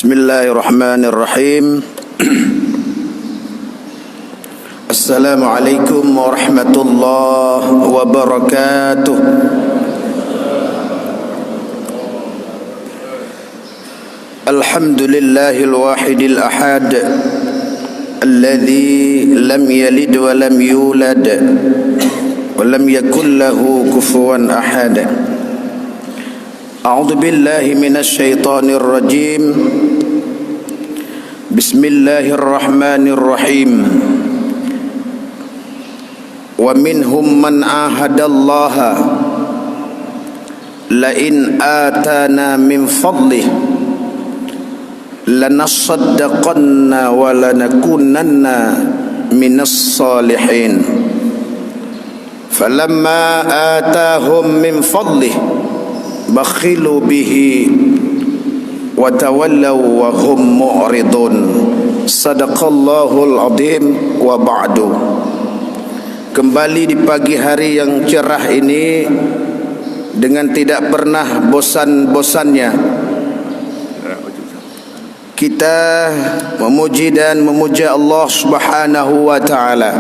Bismillahirrahmanirrahim. Assalamualaikum warahmatullahi wabarakatuh. Alhamdulillahil wahidil ahad, alladzi lam yalid wa lam yulad wa lam yakul lahu kufuwan ahad. A'udzu billahi minasy syaithanir rajim. Bismillahirrahmanirrahim. Wa minhum man ahadallaha la in atana min fadlih lanasaddaqanna wa lanakunanna minas salihin. Falamma atahum min fadlih bakhilu bihi wa tawallaw wa hum mu'ridun. Sadaqallahul azim wa ba'du. Kembali di pagi hari yang cerah ini dengan tidak pernah bosan-bosannya kita memuji dan memuja Allah Subhanahu wa taala,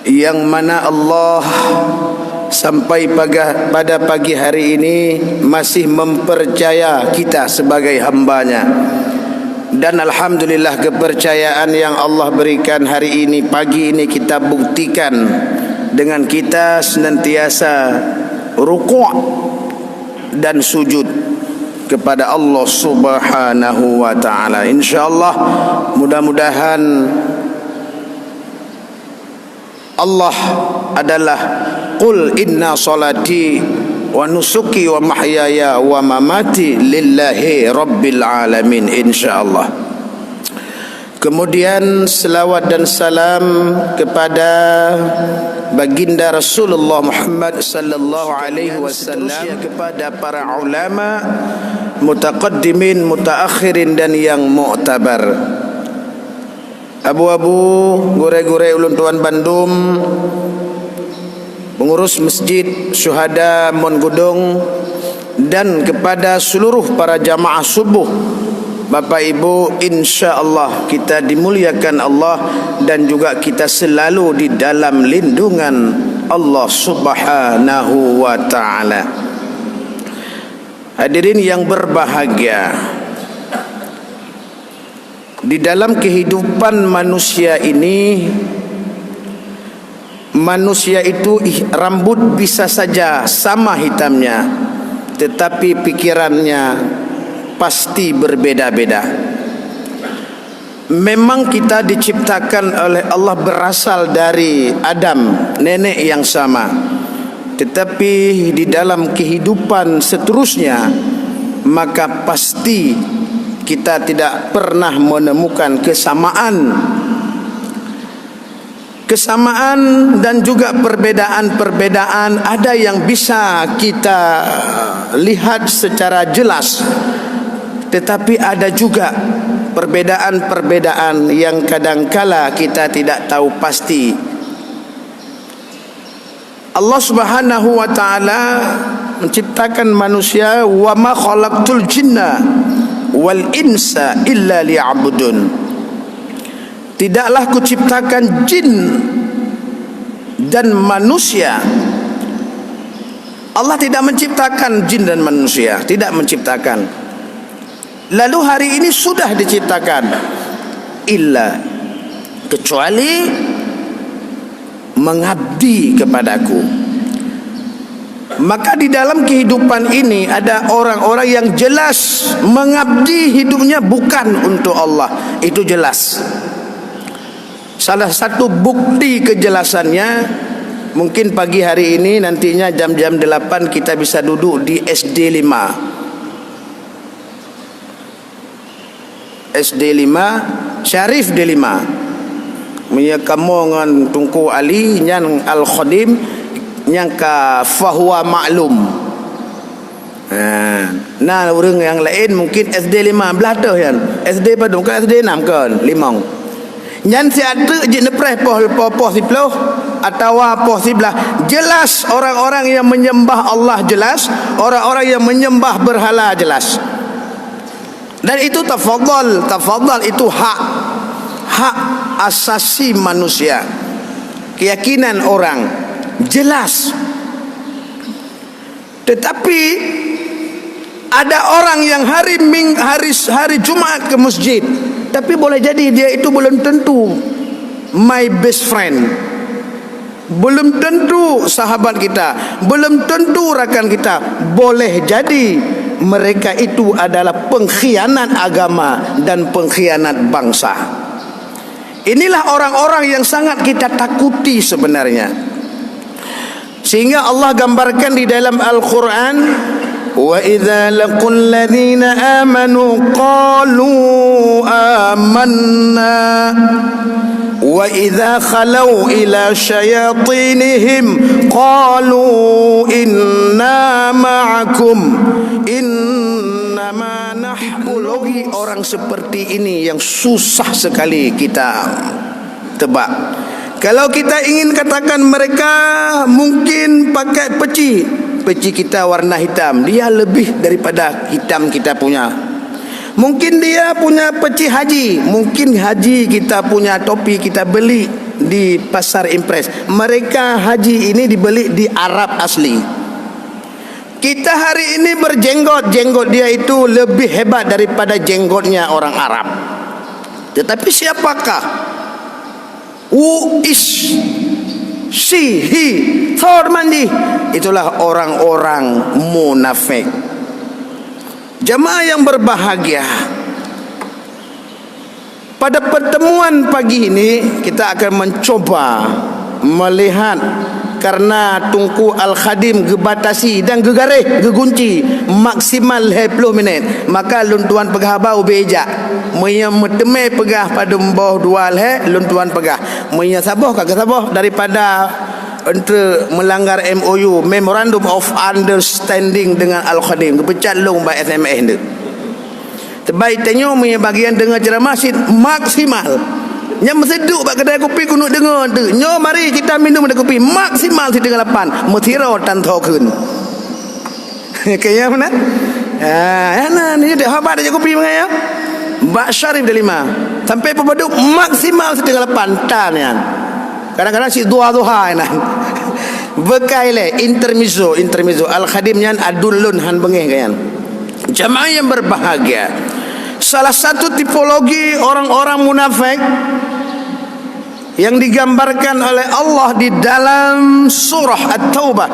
yang mana Allah sampai pada pagi hari ini masih mempercaya kita sebagai hambanya. Dan alhamdulillah, kepercayaan yang Allah berikan hari ini, pagi ini, kita buktikan dengan kita senantiasa ruku' dan sujud kepada Allah Subhanahu wa taala. Insyaallah, mudah-mudahan Allah adalah qul inna salati wa nusuki wa mahyaya wa mamati lillahi rabbil alamin, insyaallah. Kemudian selawat dan salam kepada baginda Rasulullah Muhammad sallallahu alaihi wasallam, kepada para ulama mutaqaddimin, mutaakhirin dan yang mu'tabar. Abu-abu, gure-gure ulun tuan Bandung, pengurus masjid Syuhada Mon Gudong, dan kepada seluruh para jamaah subuh, Bapak Ibu, insya-Allah kita dimuliakan Allah dan juga kita selalu di dalam lindungan Allah Subhanahu wa taala. Hadirin yang berbahagia, di dalam kehidupan manusia ini, manusia itu rambut bisa saja sama hitamnya, tetapi pikirannya pasti berbeda-beda. Memang kita diciptakan oleh Allah berasal dari Adam, nenek yang sama, tetapi di dalam kehidupan seterusnya maka pasti kita tidak pernah menemukan kesamaan dan juga perbedaan-perbedaan. Ada yang bisa kita lihat secara jelas, tetapi ada juga perbedaan-perbedaan yang kadangkala kita tidak tahu pasti. Allah Subhanahu wa taala menciptakan manusia, wa ma khalaqtul jinna wal insa illa liya'budun. Tidaklah kuciptakan jin dan manusia. Allah tidak menciptakan jin dan manusia, tidak menciptakan. Lalu hari ini sudah diciptakan, illa, kecuali mengabdi kepadaku. Maka di dalam kehidupan ini ada orang-orang yang jelas mengabdi hidupnya bukan untuk Allah. Itu jelas. Salah satu bukti kejelasannya, mungkin pagi hari ini, nantinya jam-jam 8 kita bisa duduk di SD 5, Syarif D5, menyekamongan Tungku Ali yang Al-Khadim yang ka fahuwa maklum. Nah, orang yang lain mungkin SD 15 tu kan. SD Padung kan SD 6 kan, 5. Nyan si ada je nepres poh siploh atau poh siblah. Jelas orang-orang yang menyembah Allah, jelas orang-orang yang menyembah berhala, jelas. Dan itu tafadhal itu hak asasi manusia, keyakinan orang jelas. Tetapi ada orang yang hari Jumat ke masjid, tapi boleh jadi dia itu belum tentu my best friend, belum tentu sahabat kita, belum tentu rakan kita. Boleh jadi mereka itu adalah pengkhianat agama dan pengkhianat bangsa. Inilah orang-orang yang sangat kita takuti sebenarnya. Sehingga Allah gambarkan di dalam Al-Quran, wa idza laqul ladzina amanu qalu amanna wa idza khalau ila syayatinihim qalu inna ma'akum innama nahnu. Orang seperti ini yang susah sekali kita tebak. Kalau kita ingin katakan mereka mungkin pakai peci kita warna hitam, dia lebih daripada hitam kita punya. Mungkin dia punya peci haji, mungkin haji kita punya topi kita beli di pasar impres. Mereka haji ini dibeli di Arab asli. Kita hari ini berjenggot, jenggot dia itu lebih hebat daripada jenggotnya orang Arab. Tetapi siapakah? Who is she, he, third mandi? Itulah orang-orang munafik. Jemaah yang berbahagia, pada pertemuan pagi ini kita akan mencoba melihat, karena Tunku Al-Khadim gebatasi dan gegunci maksimal 20 minit, maka luntuan pegah bau bejak meteme pegah pada bawah 2 luntuan pegah saboh kagak saboh daripada entre melanggar MOU, Memorandum of Understanding dengan Al-Khadim kepecat long by SMS ni. Terbaik tanya bagian dengar ceramah maksimal. Yang mesti duduk bak kedai kopi kunuk dengar tu. Nyo mari kita minum kedai kopi maksimal 3.8. Mutiro tan thokun. Kaya mana? Ni dia habat dia kopi mengaya. Bak Syarif dah 5. Sampai pebaduk maksimal 3.8 tan kan. Kadang-kadang si duha-duha kan. Bekai le intermezzo Al-Khadim nyan adulun han bengeh kan. Jamaah yang berbahagia, salah satu tipologi orang-orang munafik yang digambarkan oleh Allah di dalam surah At-Taubah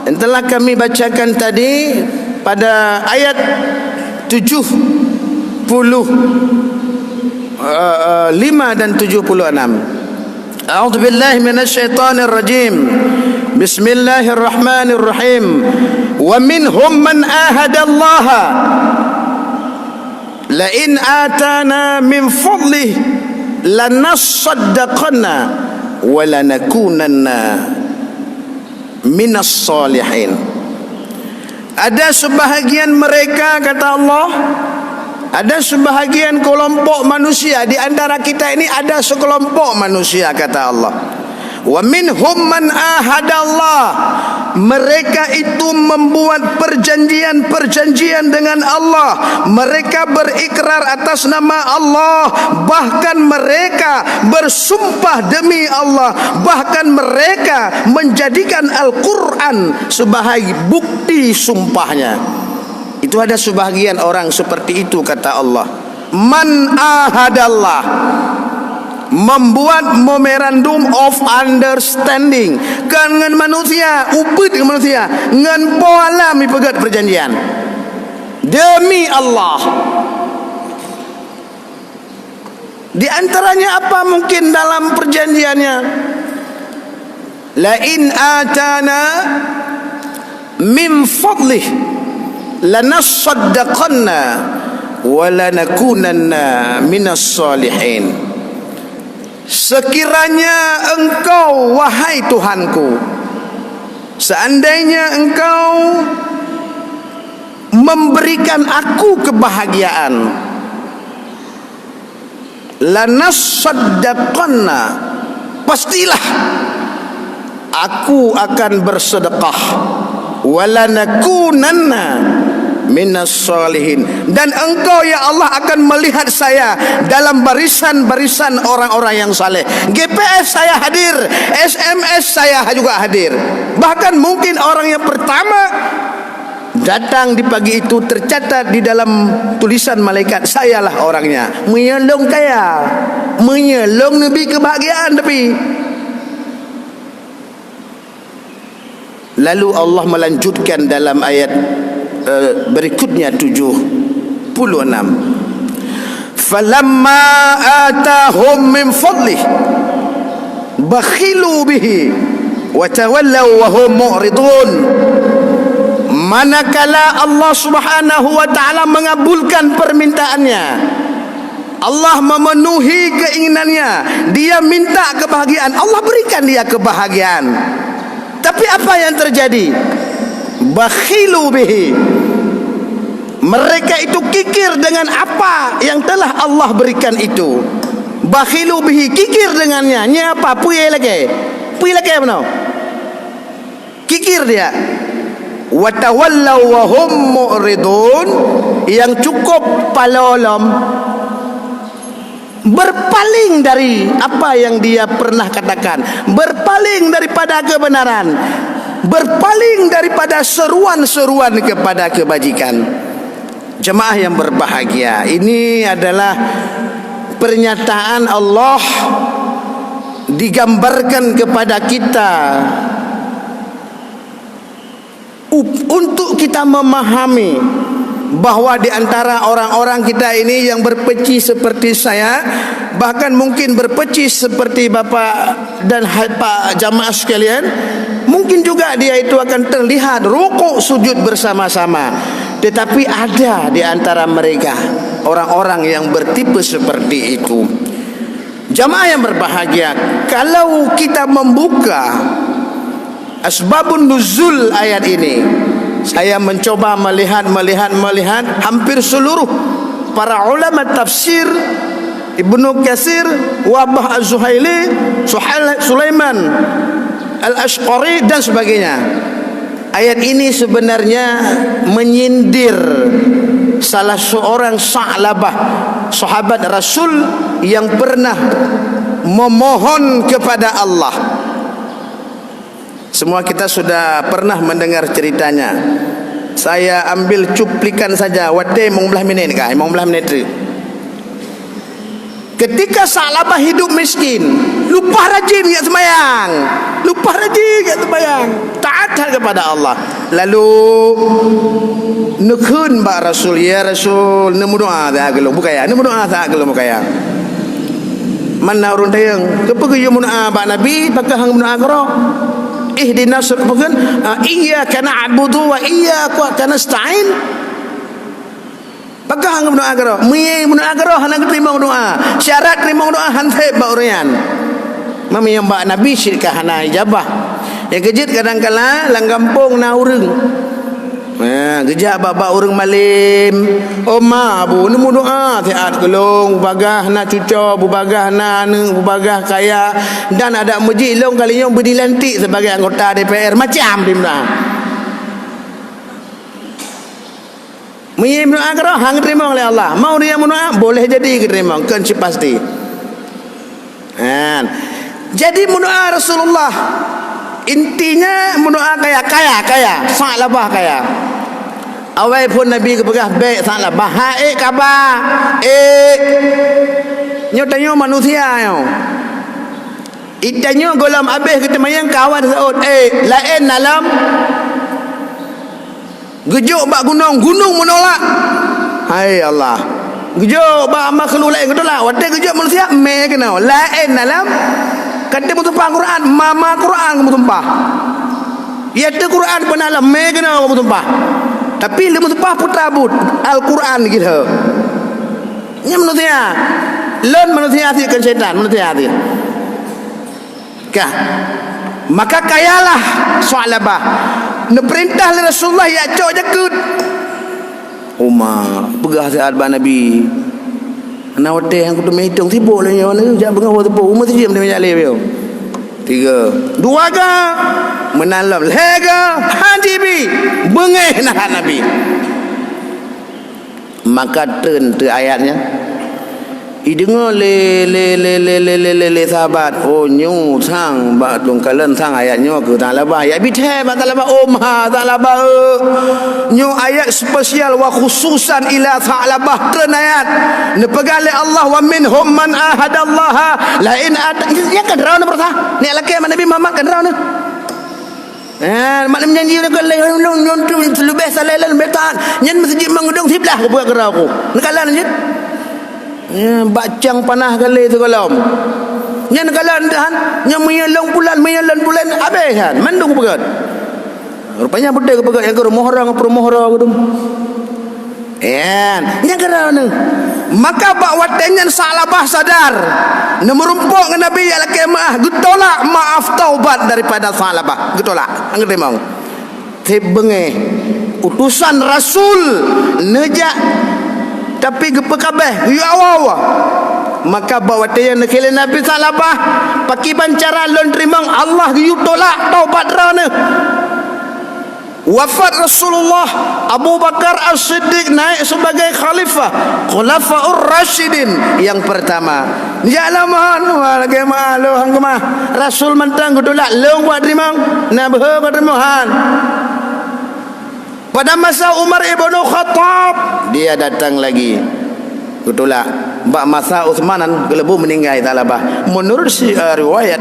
yang telah kami bacakan tadi pada ayat 75 dan 76. A'udzu billahi minasyaitonir rajim. Bismillahirrahmanirrahim. Wa minhum man ahadallaha la in atana min fadlih lanasaddaqanna wa lanakunanna minas salihin. Ada sebahagian mereka, kata Allah, ada sebahagian kelompok manusia di antara kita ini, ada sekelompok manusia, kata Allah, wa minhum man ahadallah, mereka itu membuat perjanjian dengan Allah. Mereka berikrar atas nama Allah, bahkan mereka bersumpah demi Allah, bahkan mereka menjadikan Al-Quran sebagai bukti sumpahnya. Itu ada sebahagian orang seperti itu, kata Allah. Man ahadallah, membuat memorandum of understanding dengan manusia, upet dengan manusia, dengan pola mipegat perjanjian demi Allah. Di antaranya apa mungkin dalam perjanjiannya? La in atana min fadlih lanasaddaqanna wa lanakunanna minas salihin. Sekiranya engkau, wahai Tuhanku, seandainya engkau memberikan aku kebahagiaan, lanasaddaqanna, pastilah aku akan bersedekah, walanakunanna, minas salihin. Dan engkau ya Allah akan melihat saya dalam barisan-barisan orang-orang yang saleh. GPS saya hadir, SMS saya juga hadir. Bahkan mungkin orang yang pertama datang di pagi itu tercatat di dalam tulisan malaikat, sayalah orangnya. Menyelong kaya, menyelong Nabi kebahagiaan. Tapi lalu Allah melanjutkan dalam ayat berikutnya 76. Falamma atahum min fadlih bakhilu bihi wa tawallaw wa hum mu'ridun. Manakala Allah Subhanahu wa taala mengabulkan permintaannya, Allah memenuhi keinginannya, dia minta kebahagiaan, Allah berikan dia kebahagiaan. Tapi apa yang terjadi? Bakhilu bihi, mereka itu kikir dengan apa yang telah Allah berikan itu. Bakhilu bihi, kikir dengannya. Nya apa? Puye lagi apa? Kikir dia. Wa tawallaw wa hum mu'ridun, yang cukup palolom, berpaling dari apa yang dia pernah katakan, berpaling daripada kebenaran, berpaling daripada seruan-seruan kepada kebajikan. Jemaah yang berbahagia, ini adalah pernyataan Allah digambarkan kepada kita untuk kita memahami bahawa di antara orang-orang kita ini yang berpeci seperti saya, bahkan mungkin berpeci seperti Bapak dan Pak jamaah sekalian, mungkin juga dia itu akan terlihat rukuk sujud bersama-sama. Tetapi ada di antara mereka orang-orang yang bertipe seperti itu. Jamaah yang berbahagia, kalau kita membuka asbabun nuzul ayat ini, saya mencoba melihat hampir seluruh para ulama tafsir, Ibnu Katsir, Wabah Az-Zuhaili, Sulaiman Al-Ashqari dan sebagainya. Ayat ini sebenarnya menyindir salah seorang Sa'labah, sahabat Rasul yang pernah memohon kepada Allah. Semua kita sudah pernah mendengar ceritanya. Saya ambil cuplikan saja. Wate mong belah minit kah? Mong belah minit. Ketika Sa'labah hidup miskin, lupa rajin kat sembahyang, taat kepada Allah. Lalu nekun ba Rasul, ya Rasul, nemu doa tak gelung bukaya, nemu doa tak gelung bukaya. Mana urun tayang, kepa ke doa ba Nabi, pakah hang doa karo. Ihdinas bukan iyyaka na'budu wa iyyaka nasta'in. Pakah hang doa karo, mi doa karo hang terima doa. Syarat terima doa hantai ba urian. Mami yang ba Nabi syirkah hana ijabah. Yang kejut kadang-kala lang kampung na urang. Gejak baba urang malim. Oma bu nemu doa taat gelong bagah na cuco bu bagah na bu bagah kaya, dan ada masjid long kali yang berdilantik sebagai anggota DPR macam di mana. Miyim doa karo hang terima oleh Allah. Mau dia doa boleh jadi terima kan pasti. Jadi doa Rasulullah intinya doa kaya, Sa'labah kaya. Awai pun Nabi kepegah baik Sa'labah, haik khabar, nyo tanyo manusia yo. Itanyo golam abeh kita mayang kawan saud, lain dalam gejuk bak gunung menolak. Hai Allah. Gejuk bak makhluk lain ketolak, wate gejuk manusia me kena. Lain dalam kata mutumpah Quran, mama Quran mutumpah. Ya tu Quran penalam me kena mutumpah. Tapi le mutumpah putra but Al-Quran gitu. Nya manusia. Lon manusia ti kan syaitan manusia ti. Kah. Maka kayalah Sa'labah. Ne perintah oleh Rasulullah ya cok jakut. Umar pegah saat ba Nabi. Ana wate hang kudu mehitong sibuk le nyo ne jak bengau tu umur tu diam dia jale yo. 3 2 ga menalam lega hadibi bengeh nah Nabi. maka turn tu ayatnya. Dengar le sahabat. Oh nyu sang ba tung kalen sang ayatnya ke tak labah. Ayat bithe ba tak labah omha tak labah. Nyu ayat spesial wa khususan ila Tha'labah turn ayat. Ne pegale Allah wa minhum man ahadallaha la in ya kan rauna berta. Ni laki Nabi Muhammad kan rauna. Maknanya menjanji nak le lebih salailan betan. Nyen masjid mangudung siblah ke buat kerau aku. Nekalan je. Bacang panah kali tu kalau nyen kalan dah nyen menyelong bulan habis kan mandung pegat rupanya budak pegat yang ke mohra tu nyen kerana ni maka bak watenyan Tha'labah sadar merumpuk dengan Nabi ya lakemah getolak maaf taubat daripada Tha'labah getolak angkat memang tebenge utusan Rasul nejak tapi gepekabeh ya Allah maka bawa dia nak kele Nabi Tha'labah pakai bancara lon terimang Allah yu tolak taubat rana wafat Rasulullah Abu Bakar As-Siddiq naik sebagai khulafaur rasyidin yang pertama jalan mohon lagi malu hang kemah Rasul mentang tolak long buat terimang nah bah bermohan. Pada masa Umar ibn Khattab dia datang lagi. Betullah. Bak masa Uthmanan gelebu meninggal Tha'labah. Menurut riwayat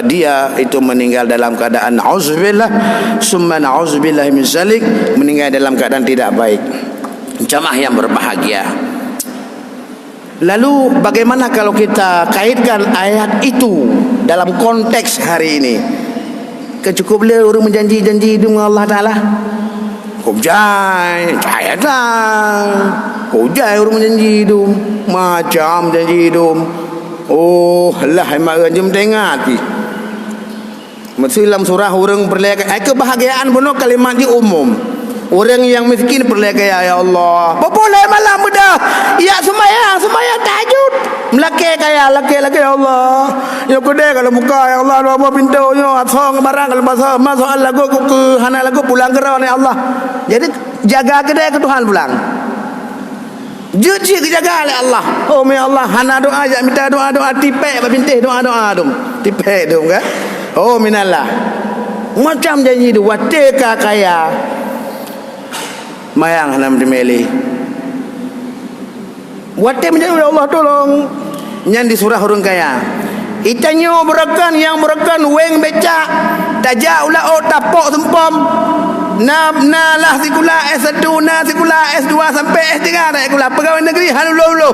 dia itu meninggal dalam keadaan auzubillah summa na'udzubillah min zalik, meninggal dalam keadaan tidak baik. Jamaah yang berbahagia. Lalu bagaimana kalau kita kaitkan ayat itu dalam konteks hari ini? Kecukup orang menjanji-janji dengan Allah Ta'ala. Hujai, cahaya dah. Hujai orang menjanji itu, macam janji itu. Oh, lah emak jom tengok. Masih dalam surah orang perlahan. Kebahagiaan benar kalimat di umum. Orang yang miskin perlahan ya Allah. Boleh malam muda. Ya semayang tahajud. Melaki kaya laki ya Allah. Ya kedai kalau buka ya Allah dua buah pintunya atong barang kalau masuk lagu ke hana lagu pulang ke ya Allah. Jadi jaga kedai ke Tuhan pulang. Juji kejaga oleh Allah. Oh ya Allah hana doa ajak minta doa tipek bintih doa dum. Tipek dum kan. Oh minallah. Macam janji tu wateka kaya. Mayang hanam dimeli. Wate menjadi Allah tolong. Yang di surah orang kaya. Itanyo berakan yang berakan weng becak. Tajak ulah tapok sempom. Nalah sikula S1, sikula S2 sampai S3 tak sikula pegawai negeri halulo.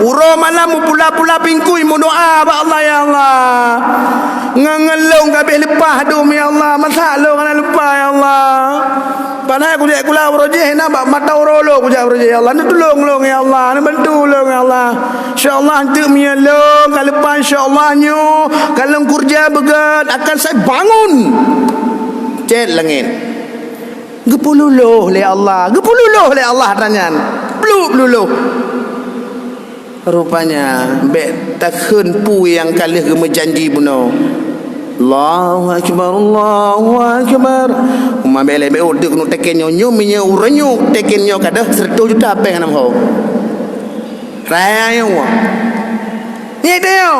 Uro malam pula pingkui mu doa ba Allah ya Allah. Ngangelong kabeh lepah dum ya Allah. Masalah kana lepah ya Allah. Panai aku dia kula projek nak mata urolo aku jak projek ya Allah. Ni tolong ya Allah. Ni bantu ya Allah. Insya-Allah hantu menyelong kalau lepas insya-Allah nyu kalau kerja begat akan saya bangun. Cet langit. Gepululoh le Allah. Gepululoh le Allah tanyan. Peluluh. Rupanya bet takun pu yang kalih ge menjanji buno. Allahu akbar Allahu akbar. Umma bele be uduk nu tekenyo nyu minyo urenyo tekenyo kada 100 juta apa yang namho. Raya yo. Ni dia.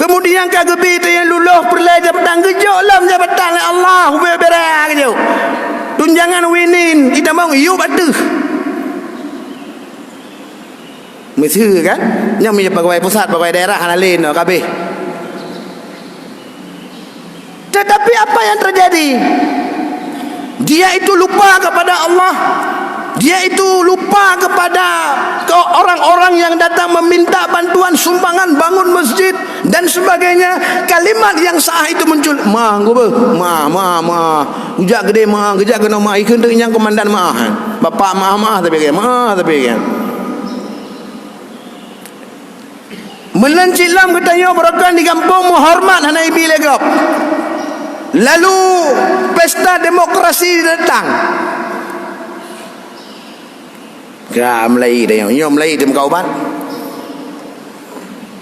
Kemudian kagebi tu yang luluh perlai jabatan gejok lam jabatan Allah berak je. Tunjangan winin kita mau yu batu. Mesti kan? Yang punya pegawai pusat, pegawai daerah analin kabeh. Tetapi apa yang terjadi? Dia itu lupa kepada Allah. Dia itu lupa kepada orang-orang yang datang meminta bantuan sumbangan bangun masjid dan sebagainya. Kalimat yang sah itu muncul. Ma gobe, ma. Ujak gede ma, gejak kena ma ikun tu yang komandan ma. Bapak ma tapi kan. Melencilam katanya berakan di kampung menghormat hana ibi legap. Lalu pesta demokrasi datang. Ga Melayu dia. Yo Melayu dem kau bat.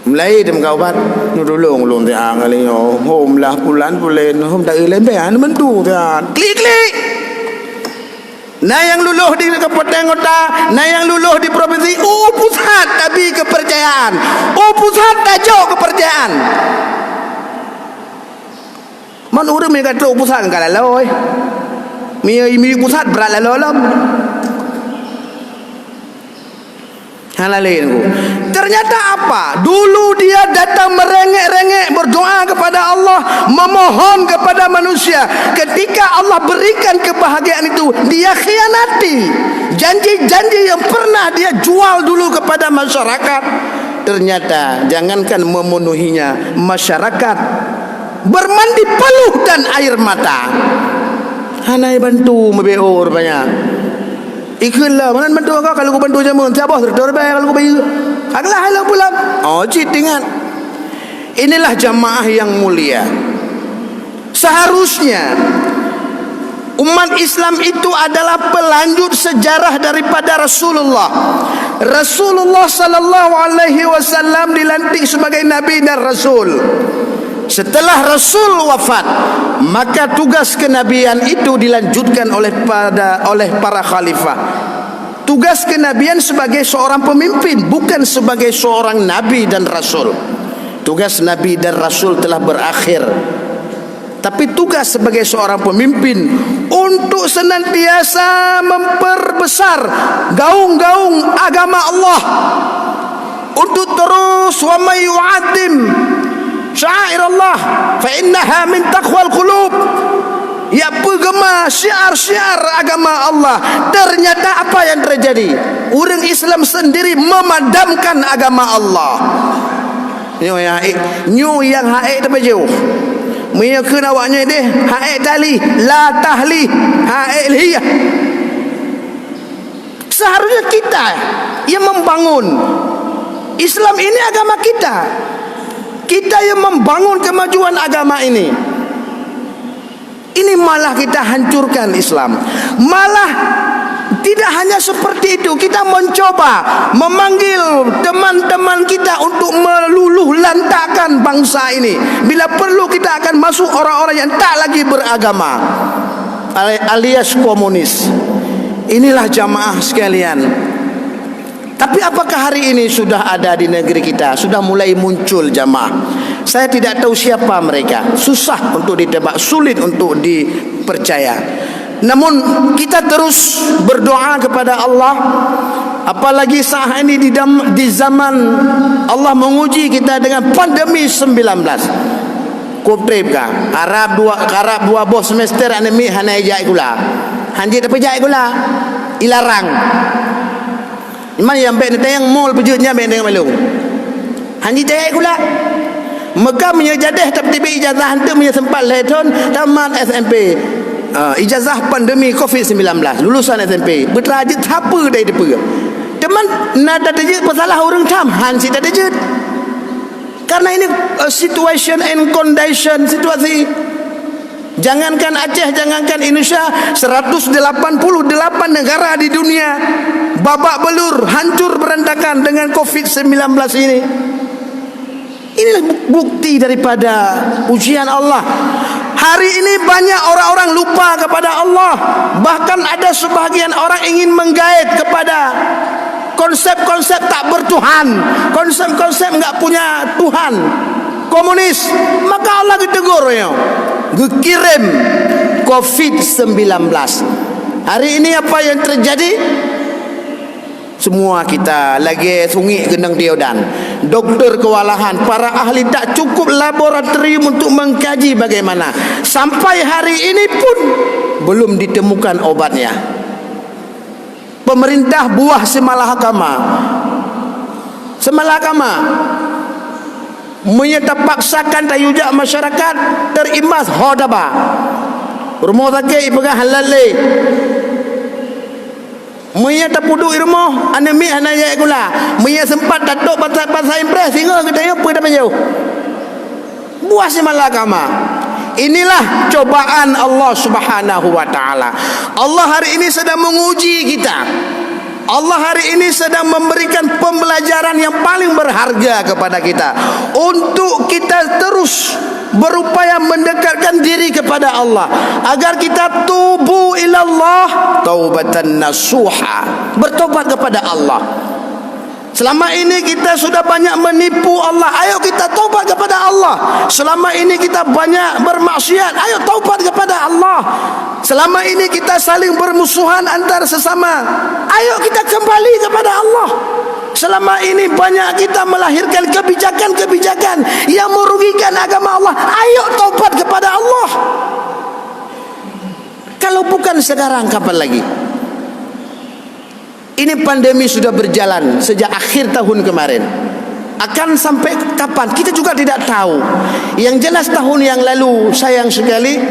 Melayu dem kau bat. Nu tolong dia ngali yo. Hom lah bulan hom tak lain bean mentu dia. Klik. Nah yang luluh di kabupaten kota, nah yang luluh di provinsi, pusat tapi kepercayaan, pusat tajuk kepercayaan. Man urang mi kata pusat kan laloi. Mi pusat berat lalolom. Halalin ku. Ternyata apa? Dulu dia datang merengek-rengek berdoa kepada Allah, memohon kepada manusia. Ketika Allah berikan kebahagiaan itu, dia khianati janji-janji yang pernah dia jual dulu kepada masyarakat. Ternyata jangankan memenuhinya, masyarakat bermandi peluh dan air mata. Hanai bantu mebeo rupanya. Ikutlah mana bantu kau kalau kau bantu jamu siapa tertor bayar kalau kau bayar aglah halang pulang. Citingan. Inilah jamaah yang mulia. Seharusnya umat Islam itu adalah pelanjut sejarah daripada Rasulullah. Rasulullah sallallahu alaihi wasallam dilantik sebagai nabi dan rasul. Setelah Rasul wafat, maka tugas kenabian itu dilanjutkan oleh para khalifah. Tugas kenabian sebagai seorang pemimpin, bukan sebagai seorang nabi dan rasul. Tugas nabi dan rasul telah berakhir. Tapi tugas sebagai seorang pemimpin untuk senantiasa memperbesar gaung-gaung agama Allah, untuk terus wa may yu'azzim syair Allah fa innaha min taqwal qulub, ya penggema syiar-syiar agama Allah. Ternyata apa yang terjadi? Orang Islam sendiri memadamkan agama Allah. Nyu yang haik tapi jauh. Mia kena awaknya deh haik tali la tahli haik liyah. Seharusnya kita yang membangun Islam ini, agama kita. Kita yang membangun kemajuan agama ini. Ini malah kita hancurkan Islam. Malah tidak hanya seperti itu, kita mencoba memanggil teman-teman kita untuk meluluh lantakkan bangsa ini. Bila perlu kita akan masuk orang-orang yang tak lagi beragama, alias komunis. Inilah jamaah sekalian. Tapi apakah hari ini sudah ada di negeri kita? Sudah mulai muncul jamaah. Saya tidak tahu siapa mereka. Susah untuk ditebak, sulit untuk dipercaya. Namun kita terus berdoa kepada Allah. Apalagi saat ini di zaman Allah menguji kita dengan pandemi 19. Kutrip ka Arab dua bos semester anemi hanai jai gula. Hanji tapi jai gula ilarang. Iman yang baik nanti yang mall pejutnya baik dengan malu. Hanji jai gula. Mekah punya jadah tapi tiba ijazah hantu punya sempat leton tamat SMP. Ijazah pandemi COVID-19, lulusan SMP. Berterajit apa dari depa. Teman nak ada je masalah orang tam hansi tak ada je. Karena ini situation and condition situasi. Jangankan Aceh, jangankan Indonesia, 188 negara di dunia babak belur, hancur berantakan dengan COVID-19 ini. Inilah bukti daripada ujian Allah. Hari ini banyak orang-orang lupa kepada Allah. Bahkan ada sebahagian orang ingin menggait kepada konsep-konsep tak bertuhan, konsep-konsep enggak punya Tuhan, komunis. Maka Allah ditegur ya, dikirim COVID-19. Hari ini apa yang terjadi? Semua kita lagi sungi gendang diodan. Doktor kewalahan, para ahli tak cukup laboratorium untuk mengkaji bagaimana. Sampai hari ini pun belum ditemukan obatnya. Pemerintah buah semalakama menyetapaksakan tayujak masyarakat terimbas hodaba. Rumah sakit pegang halal le. Maya tapudu irmo anemi anaya gula. Maya sempat datuk pasal impres sehingga kita yo apa dapat jauh. Buah semalakama. Inilah cobaan Allah Subhanahu wa taala. Allah hari ini sedang menguji kita. Allah hari ini sedang memberikan pembelajaran yang paling berharga kepada kita untuk kita terus berupaya mendekatkan diri kepada Allah agar kita tubu ilallah taubatan nasuha, bertobat kepada Allah. Selama ini kita sudah banyak menipu Allah, ayo kita taubat kepada Allah. Selama ini kita banyak bermaksiat, ayo taubat kepada Allah. Selama ini kita saling bermusuhan antara sesama, ayo kita kembali kepada Allah. Selama ini banyak kita melahirkan kebijakan-kebijakan yang merugikan agama Allah, ayo taubat kepada Allah. Kalau bukan sekarang, kapan lagi? Ini pandemi sudah berjalan sejak akhir tahun kemarin. Akan sampai kapan? Kita juga tidak tahu. Yang jelas tahun yang lalu, sayang sekali,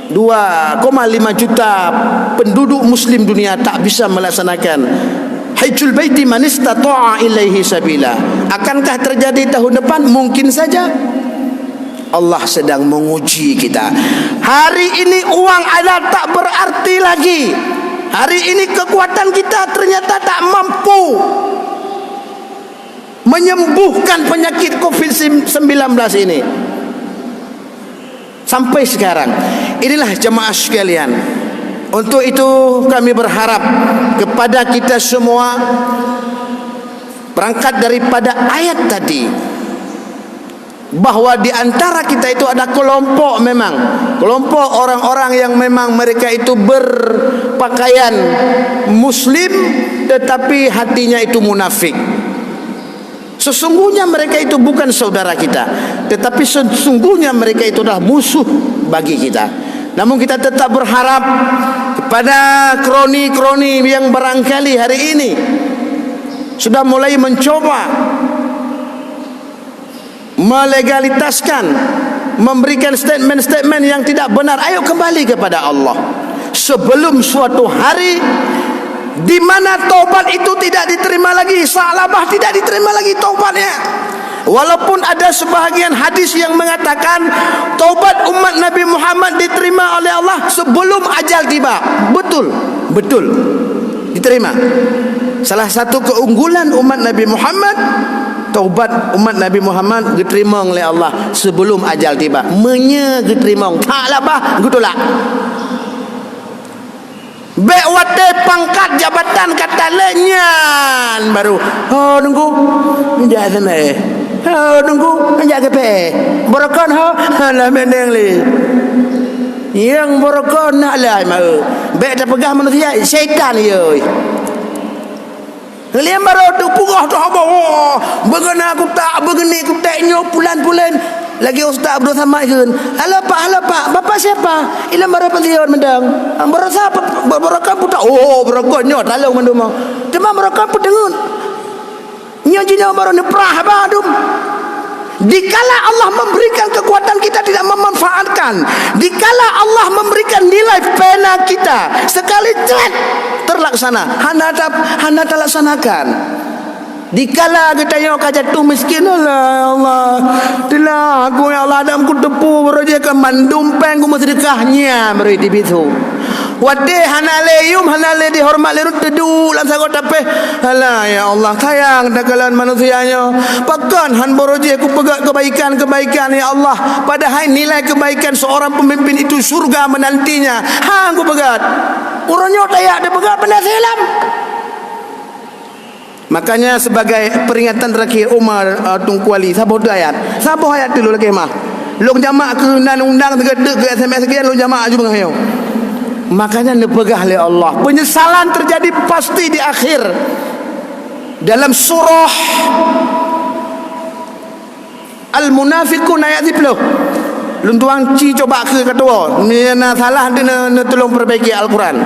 2,5 juta penduduk muslim dunia tak bisa melaksanakan Hajjul Baiti man istata'a ilaihi sabila. Akankah terjadi tahun depan? Mungkin saja. Allah sedang menguji kita. Hari ini uang ada tak berarti lagi. Hari ini kekuatan kita ternyata tak mampu menyembuhkan penyakit COVID-19 ini. Sampai sekarang. Inilah jemaah sekalian. Untuk itu kami berharap kepada kita semua, berangkat daripada ayat tadi, bahwa di antara kita itu ada kelompok, memang kelompok orang-orang yang memang mereka itu berpakaian muslim tetapi hatinya itu munafik. Sesungguhnya mereka itu bukan saudara kita, tetapi sesungguhnya mereka itu adalah musuh bagi kita. Namun kita tetap berharap kepada kroni-kroni yang barangkali hari ini sudah mulai mencoba melegalitaskan, memberikan statement-statement yang tidak benar. Ayo kembali kepada Allah sebelum suatu hari di mana taubat itu tidak diterima lagi, salabah tidak diterima lagi taubatnya. Walaupun ada sebahagian hadis yang mengatakan taubat umat Nabi Muhammad diterima oleh Allah sebelum ajal tiba. Betul, betul, diterima. Salah satu keunggulan umat Nabi Muhammad, taubat umat Nabi Muhammad diterima oleh Allah sebelum ajal tiba. Diterima. Tak labah, gitulah. Bek wate pangkat jabatan kata lenyan baru. Oh nunggu menjak sana Oh nunggu menjak kepe. Borokan lah meneng li. Yang borokan nak lah mau. Bek tak pegah manusia syaitan ye. Liam baru tu pugah tu apa? Begana aku tak begini aku tak nyo bulan-bulan. Lagi Ustaz Abdul Samad kan. Halo Pak, Bapak siapa? Ilam baru pensiun mendang. Baru siapa? Berakan putak. Oh, berakan nyo talung mendung. Cuma berakan putengun. Nyo jino baru ni prah apa dum. Dikala Allah memberikan kekuatan kita tidak memanfaatkan. Dikala Allah memberikan nilai pena kita sekali celat terlaksana. Hana tak laksanakan. Dikala kita yang kajat tu miskin, Allah Allah, tilah aku ya Allah adam ku tepu beraja ke mandumpeng ku sedekahnya beri di bitu. Wade hanale yum hanale dihormat lerut tedu lan sago tape. Alah ya Allah sayang dakalan manusianya. Pakan han boroje ku pegat kebaikan-kebaikan ya Allah. Padahal nilai kebaikan seorang pemimpin itu surga menantinya. Hang ku pegat. Urunyo tayak de pegat benda selam. Makanya sebagai peringatan terakhir Umar Tunku Ali, sabar ayat. Sabar ayat dulu lagi mah. Long jamaah ke undang tegedek ke SMS sekian long jamaah juga ngayo. Makanya nepegah oleh Allah. Penyesalan terjadi pasti di akhir. Dalam surah Al-Munafiqun ayat 10. Lun tuang ci coba ke kedua. Ni salah dia tolong perbaiki Al-Quran.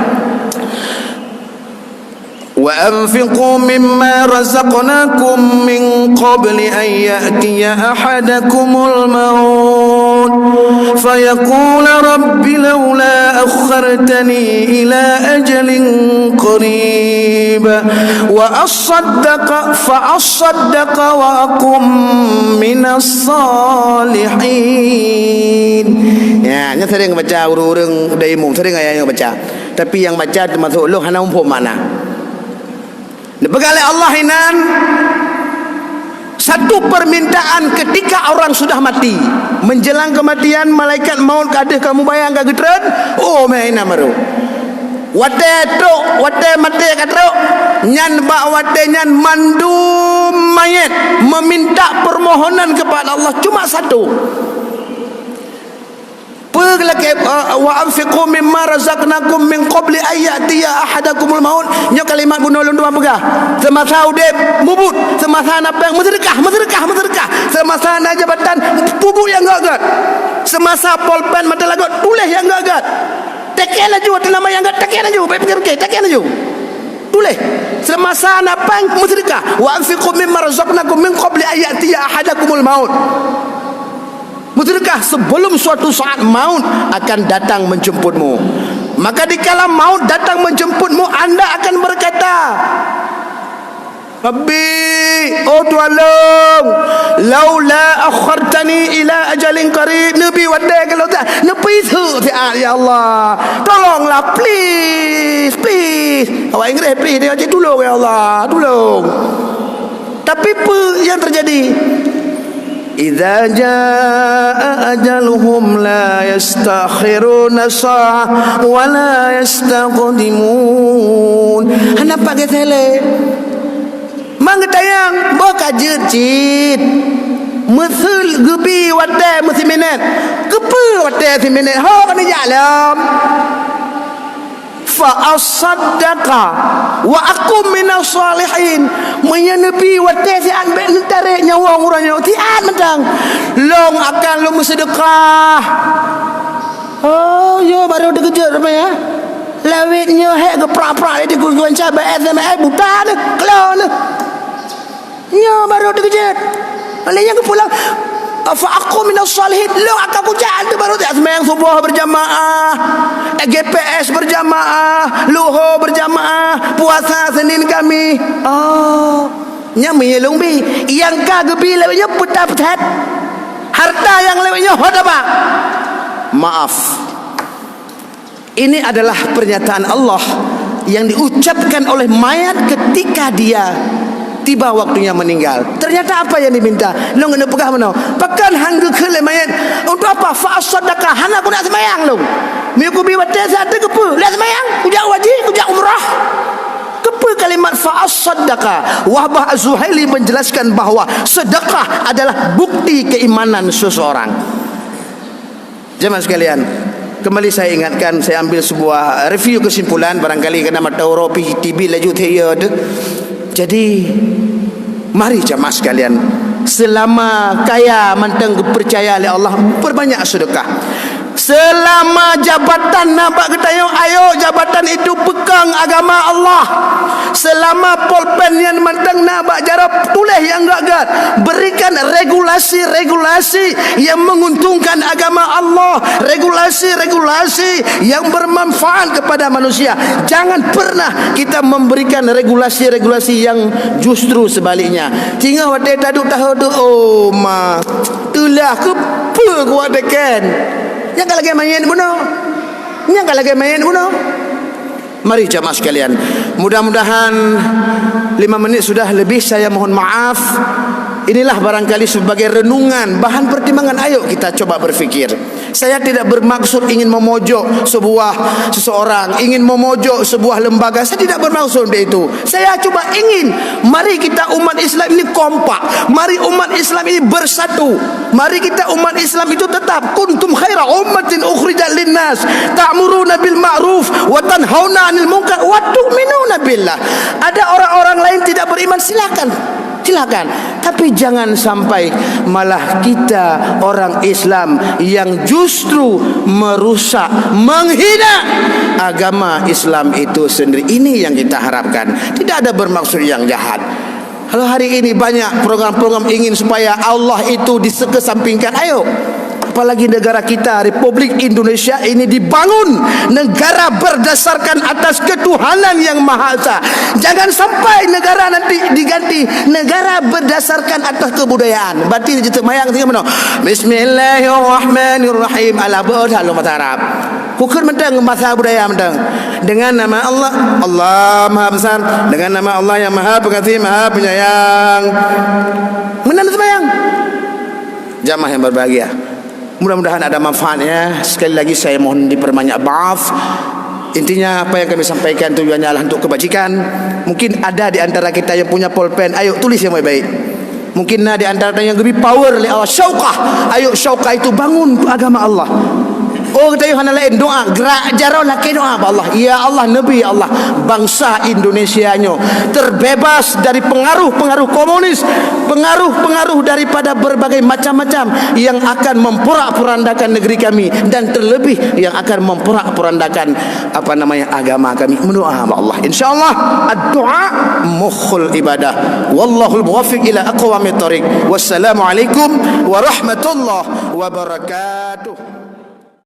وأنفقوا مما رزقناكم من قبل أن يأتي أحدكم الموت فيقول رب لولا أخرتني إلى أجل قريب فأصدق وأكن من الصالحين. Ya, ini sering baca urung-urung dari umum, sering ayat yang baca. Tapi yang baca termasuk lu hana umum mana? Dipegang oleh Allah inan satu permintaan ketika orang sudah mati, menjelang kematian, malaikat maut kadeh kamu bayang gak getren? Oh main amaru. Wate mati katro nyan bak wate nyan mandu mayat meminta permohonan kepada Allah cuma satu. Wa anfiqu mimma razaqnakum min qabli ayyatiya ahadakumul maut. Nya kalimat guna ulun dua pegah. Semasa udip mubut, semasa napang mensedekah. Semasa na jabatan pupuk yang gagat. Semasa polpen mata lagot tulis yang gagat. Teken aja nama yang gagat teken aja, pikir teken aja. Tulis. Semasa napang mensedekah. Wa anfiqu mimma razaqnakum min qabli ayyatiya ahadakumul maut. Bersedekah sebelum suatu saat maut akan datang menjemputmu. Maka dikala maut datang menjemputmu, anda akan berkata, Rabbi, oh tolong, laula akhartani ila ajalin qarib. Nabi wadai kalau tak nepi tu ya Allah, tolonglah please. Awak Inggeris please dia macam tolong ya Allah, tolong. Tapi apa yang terjadi? Idza jaa ajaluhum la yastakhiruna sa'ah wa la yastaqdimun. Hana pakai tele. Mang tayang boka jercit. Mesul gebi wate mesti minit. Kepe wate si minit. Ho kan jalam. Fa asaddaqa wa akum minas salihin. Menyenepi wate si an ben tarik nyawa urang ti an mentang long akan lu bersedekah. Oh yo baru dikejut apa ya, lawitnya hek ke prak-prak di kuguan cabai SMS buta ni kelon ni yo baru dikejut alanya ke pulang. Fa aku minas salihin, lo akan pujian tu baru tak sembahyang subuh berjamaah, GPS berjamaah, luhur berjamaah, puasa Senin kami. Oh, nyami lungbi, yang kagebi lewatnya putat-putat, harta yang lewatnya hodaba. Maaf, ini adalah pernyataan Allah yang diucapkan oleh mayat ketika dia tiba waktunya meninggal. Ternyata apa yang diminta? Lo kena pegah mana? Pekan hangga ke mayat. Untuk apa? Fa'asadaka. Hana aku nak semayang lo. Miku biwat desa ada kepa. Nak semayang? Kujak wajib, kujak umrah. Kepa kalimat fa'asadaka. Wahbah Az-Zuhaili menjelaskan bahawa sedekah adalah bukti keimanan seseorang. Jemaah sekalian, kembali saya ingatkan, saya ambil sebuah review kesimpulan, barangkali kena mata Europi TV laju saya ada. Jadi mari jemaah sekalian, selama kaya manteng percaya oleh Allah, perbanyak sedekah. Selama jabatan nampak ketayang, ayo jabatan itu pegang agama Allah. Selama polpen yang manteng nampak jarap tulis yang gagat, berikan regulasi-regulasi yang menguntungkan agama Allah, regulasi-regulasi yang bermanfaat kepada manusia. Jangan pernah kita memberikan regulasi-regulasi yang justru sebaliknya. Tinggal wadah taduk tahu tu, oh ma, itulah kepa kuat dekan. Yang lagi main bunuh. Mari jemaah sekalian, mudah-mudahan 5 menit sudah lebih, saya mohon maaf. Inilah barangkali sebagai renungan, bahan pertimbangan. Ayo kita coba berfikir. Saya tidak bermaksud ingin memojok seseorang, ingin memojok sebuah lembaga. Saya tidak bermaksud itu. Saya coba ingin, mari kita umat Islam ini kompak. Mari umat Islam ini bersatu. Mari kita umat Islam itu tetap kuntum khaira ummatin ukhrijat linnas ta'muruna bil ma'ruf wa tanhauna 'anil munkar wa tu'minuna billah. Ada orang-orang lain tidak beriman, silakan, tapi jangan sampai malah kita orang Islam yang justru merusak, menghina agama Islam itu sendiri. Ini yang kita harapkan. Tidak ada bermaksud yang jahat. Kalau hari ini banyak program-program ingin supaya Allah itu dikesampingkan, ayo. Apalagi negara kita, Republik Indonesia ini dibangun negara berdasarkan atas ketuhanan yang Maha Esa. Jangan sampai negara nanti diganti negara berdasarkan atas kebudayaan. Berarti kita mayang tinggal mana? Bismillahirrahmanirrahim. Ala ba'd halu mata Arab. Hukum mentang bahasa budaya mentang. Dengan nama Allah, Allah Maha Besar. Dengan nama Allah yang Maha Pengasih, Maha Penyayang. Menan sembahyang. Jamaah yang berbahagia. Mudah-mudahan ada manfaatnya. Sekali lagi saya mohon diperbanyak maaf. Intinya apa yang kami sampaikan tujuannya adalah untuk kebajikan. Mungkin ada di antara kita yang punya pulpen, ayo tulis yang baik-baik. Mungkin ada di antara yang lebih power oleh Allah, syaukah. Ayo syaukah itu bangun untuk agama Allah. Oh kita yang lain doa, gerak jarau laki doa Allah. Ya Allah, Nabi ya Allah, bangsa Indonesia nyo terbebas dari pengaruh-pengaruh komunis, pengaruh-pengaruh daripada berbagai macam-macam yang akan memporak-porandakan negeri kami, dan terlebih yang akan memporak-porandakan agama kami. Mendoa Allah. Insyaallah ad-du'a mukhul ibadah. Wallahul muwaffiq ila aqwamit thoriq. Wassalamualaikum warahmatullahi wabarakatuh.